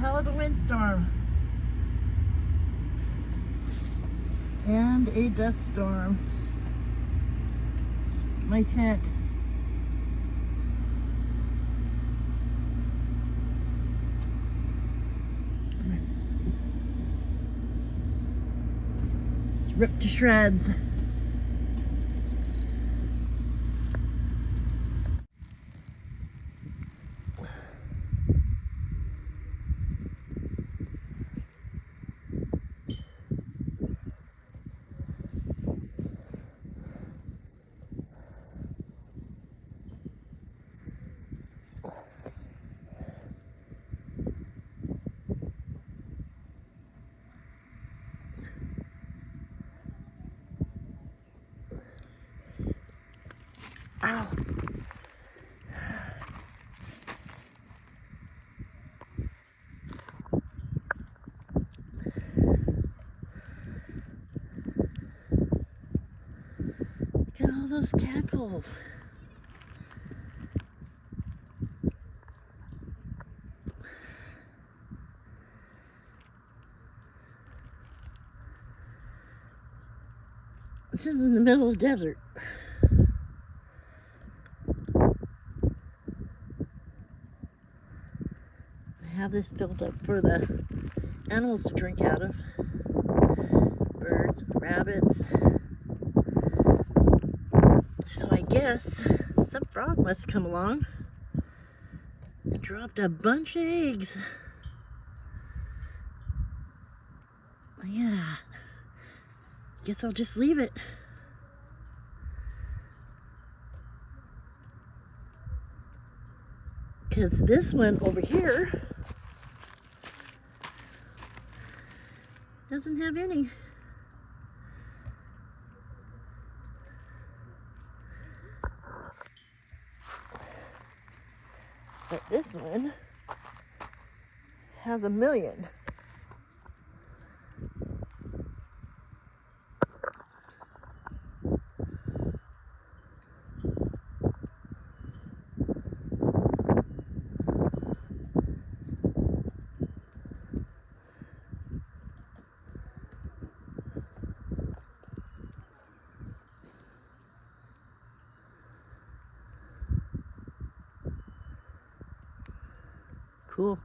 call it a windstorm. And a dust storm. My tent. It's ripped to shreds. Ow. Look at all those tadpoles. This is in the middle of the desert. I have this filled up for the animals to drink out of. Birds, rabbits. So I guess some frog must come along and dropped a bunch of eggs. Yeah. Guess I'll just leave it. Because this one over here doesn't have any. But this one has 1,000,000. Cool.